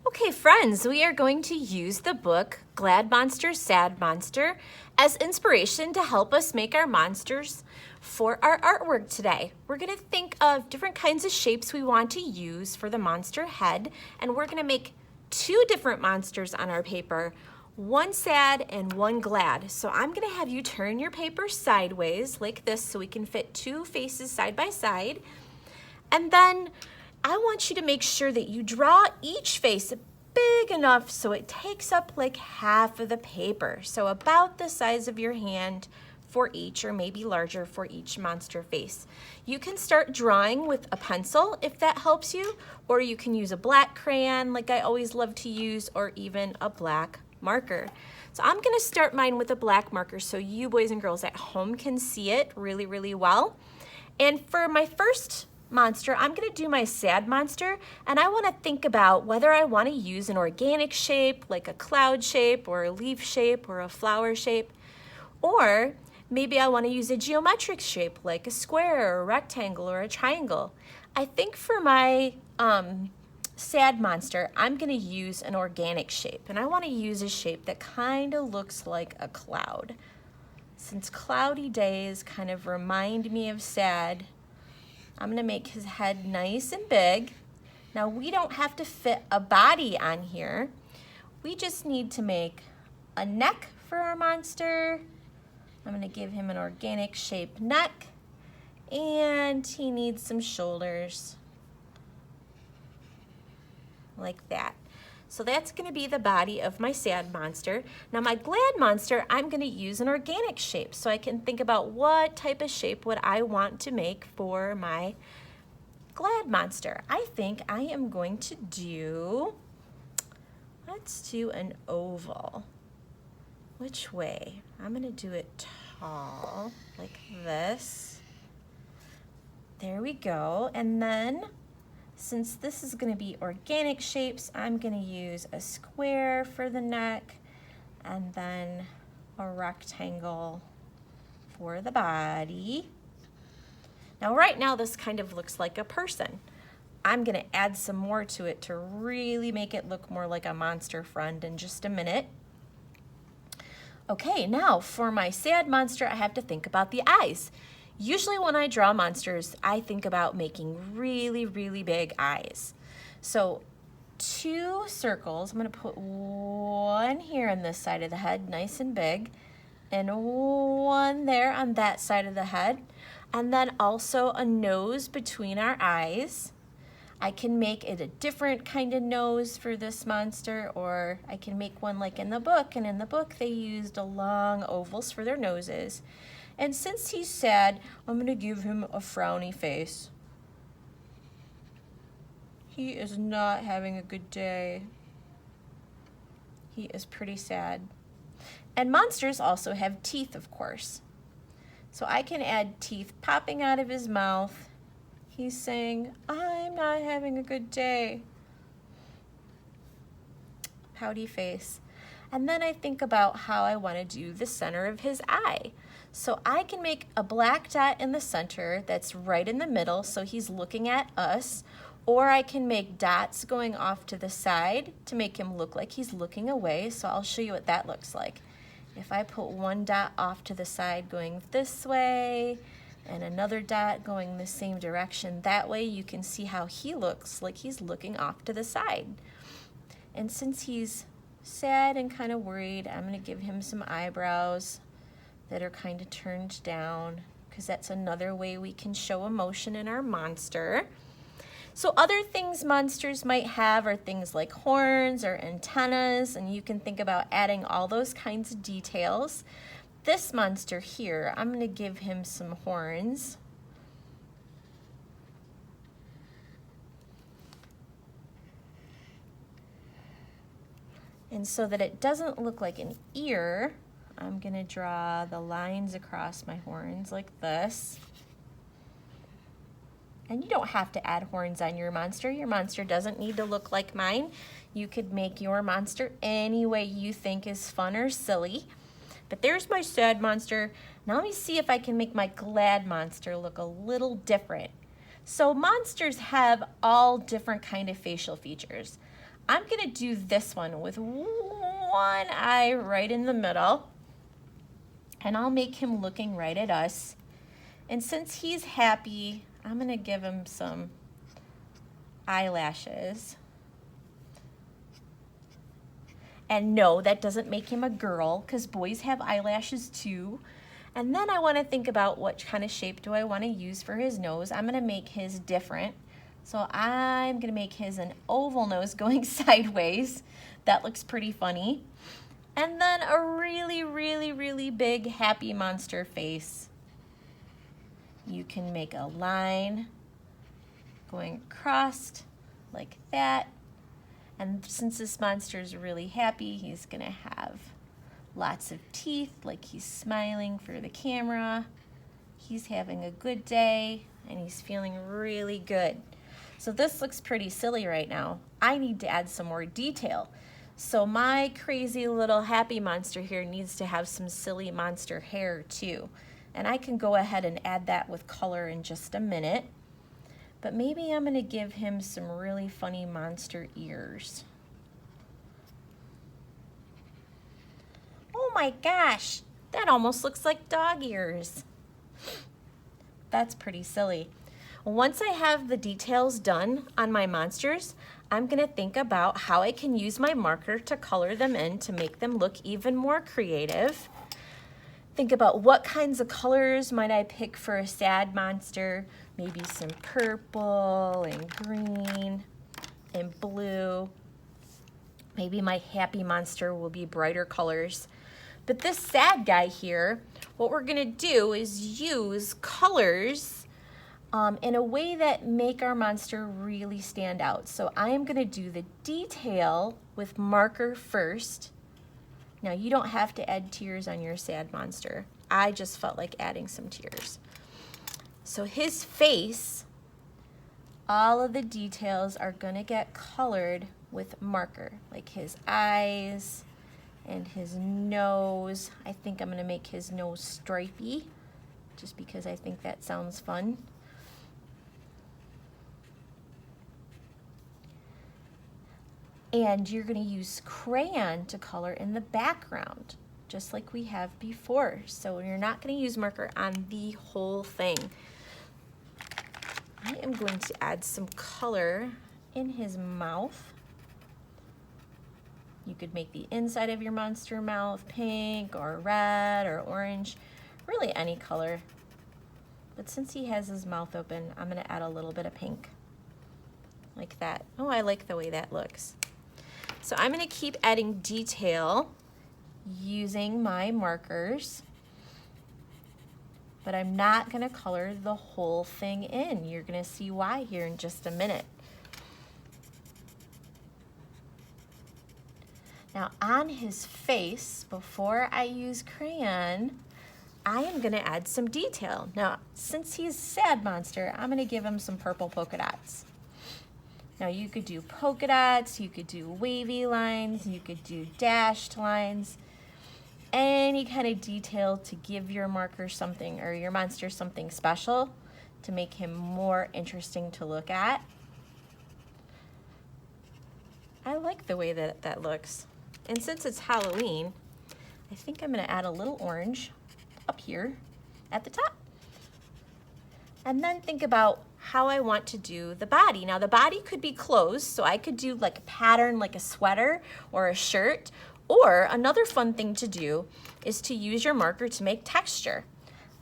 Okay, friends, we are going to use the book Glad Monster, Sad Monster as inspiration to help us make our monsters for our artwork today. We're going to think of different kinds of shapes we want to use for the monster head, and we're going to make two different monsters on our paper, one sad and one glad. So I'm going to have you turn your paper sideways like this so we can fit two faces side by side. And then I want you to make sure that you draw each face big enough so it takes up like half of the paper. So about the size of your hand for each, or maybe larger for each monster face. You can start drawing with a pencil if that helps you, or you can use a black crayon like I always love to use, or even a black marker. So I'm gonna start mine with a black marker so you boys and girls at home can see it really, really well. And for my first monster, I'm gonna do my sad monster, and I wanna think about whether I wanna use an organic shape, like a cloud shape, or a leaf shape, or a flower shape, or maybe I wanna use a geometric shape, like a square, or a rectangle, or a triangle. I think for my sad monster, I'm gonna use an organic shape, and I wanna use a shape that kinda looks like a cloud. Since cloudy days kind of remind me of sad, I'm gonna make his head nice and big. Now we don't have to fit a body on here. We just need to make a neck for our monster. I'm gonna give him an organic shaped neck, and he needs some shoulders, like that. So that's gonna be the body of my sad monster. Now my glad monster, I'm gonna use an organic shape so I can think about what type of shape would I want to make for my glad monster. I think I am going to do, let's do an oval. Which way? I'm gonna do it tall, like this. There we go. And then, since this is gonna be organic shapes, I'm gonna use a square for the neck, and then a rectangle for the body. Now, right now, this kind of looks like a person. I'm gonna add some more to it to really make it look more like a monster friend in just a minute. Okay, now for my sad monster, I have to think about the eyes. Usually when I draw monsters, I think about making really, really big eyes. So 2 circles, I'm gonna put one here on this side of the head, nice and big, and one there on that side of the head, and then also a nose between our eyes. I can make it a different kind of nose for this monster, or I can make one like in the book, and in the book they used long ovals for their noses. And since he's sad, I'm gonna give him a frowny face. He is not having a good day. He is pretty sad. And monsters also have teeth, of course. So I can add teeth popping out of his mouth. He's saying, I'm not having a good day. Pouty face. And then I think about how I want to do the center of his eye. So I can make a black dot in the center that's right in the middle so he's looking at us, or I can make dots going off to the side to make him look like he's looking away. So I'll show you what that looks like. If I put one dot off to the side going this way, and another dot going the same direction, that way you can see how he looks like he's looking off to the side. And since he's sad and kind of worried, I'm gonna give him some eyebrows that are kind of turned down, because that's another way we can show emotion in our monster. So other things monsters might have are things like horns or antennas, and you can think about adding all those kinds of details. This monster here, I'm gonna give him some horns. And so that it doesn't look like an ear, I'm gonna draw the lines across my horns like this. And you don't have to add horns on your monster. Your monster doesn't need to look like mine. You could make your monster any way you think is fun or silly. But there's my sad monster. Now let me see if I can make my glad monster look a little different. So monsters have all different kind of facial features. I'm gonna do this one with one eye right in the middle, and I'll make him looking right at us. And since he's happy, I'm gonna give him some eyelashes. And no, that doesn't make him a girl, because boys have eyelashes too. And then I want to think about what kind of shape do I want to use for his nose. I'm going to make his different. So I'm going to make his an oval nose going sideways. That looks pretty funny. And then a really, really, really big happy monster face. You can make a line going across like that. And since this monster is really happy, he's gonna have lots of teeth, like he's smiling for the camera. He's having a good day, and he's feeling really good. So this looks pretty silly right now. I need to add some more detail. So my crazy little happy monster here needs to have some silly monster hair too. And I can go ahead and add that with color in just a minute. But maybe I'm gonna give him some really funny monster ears. Oh my gosh, that almost looks like dog ears. That's pretty silly. Once I have the details done on my monsters, I'm gonna think about how I can use my marker to color them in to make them look even more creative. Think about what kinds of colors might I pick for a sad monster. Maybe some purple and green and blue. Maybe my happy monster will be brighter colors. But this sad guy here, what we're gonna do is use colors in a way that make our monster really stand out. So I am gonna do the detail with marker first. Now you don't have to add tears on your sad monster. I just felt like adding some tears. So his face, all of the details are gonna get colored with marker, like his eyes and his nose. I think I'm gonna make his nose stripy, just because I think that sounds fun. And you're gonna use crayon to color in the background, just like we have before. So you're not gonna use marker on the whole thing. I am going to add some color in his mouth. You could make the inside of your monster mouth pink or red or orange, really any color. But since he has his mouth open, I'm gonna add a little bit of pink, like that. Oh, I like the way that looks. So I'm gonna keep adding detail using my markers, but I'm not gonna color the whole thing in. You're gonna see why here in just a minute. Now on his face, before I use crayon, I am gonna add some detail. Now, since he's a sad monster, I'm gonna give him some purple polka dots. Now you could do polka dots, you could do wavy lines, you could do dashed lines, any kind of detail to give your marker something or your monster something special to make him more interesting to look at. I like the way that that looks. And since it's Halloween, I think I'm gonna add a little orange up here at the top. And then think about how I want to do the body. Now the body could be closed, so I could do like a pattern like a sweater or a shirt, or another fun thing to do is to use your marker to make texture.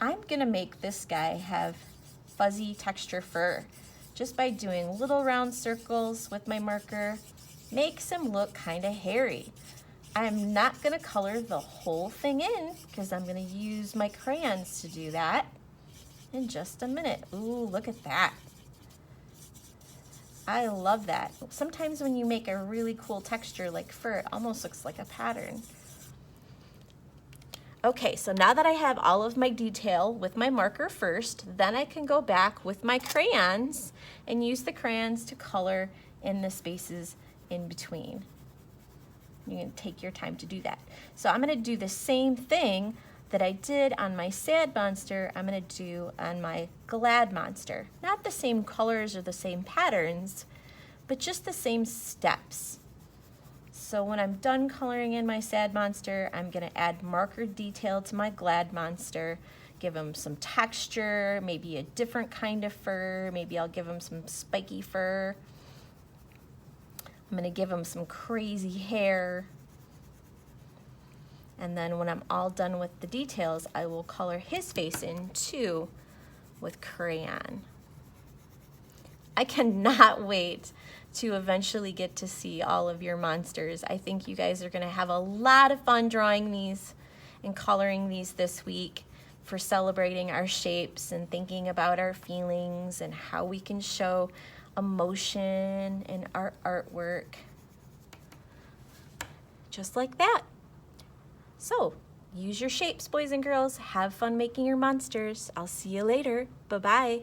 I'm gonna make this guy have fuzzy texture fur just by doing little round circles with my marker. Makes him look kind of hairy. I'm not gonna color the whole thing in because I'm gonna use my crayons to do that in just a minute. Ooh, look at that. I love that. Sometimes when you make a really cool texture like fur, it almost looks like a pattern. Okay, so now that I have all of my detail with my marker first, then I can go back with my crayons and use the crayons to color in the spaces in between. You can take your time to do that. So I'm gonna do the same thing that I did on my sad monster, I'm gonna do on my glad monster. Not the same colors or the same patterns, but just the same steps. So when I'm done coloring in my sad monster, I'm gonna add marker detail to my glad monster, give him some texture, maybe a different kind of fur, maybe I'll give him some spiky fur. I'm gonna give him some crazy hair. And then when I'm all done with the details, I will color his face in too with crayon. I cannot wait to eventually get to see all of your monsters. I think you guys are gonna have a lot of fun drawing these and coloring these this week for celebrating our shapes and thinking about our feelings and how we can show emotion in our artwork. Just like that. So, use your shapes, boys and girls. Have fun making your monsters. I'll see you later. Bye-bye.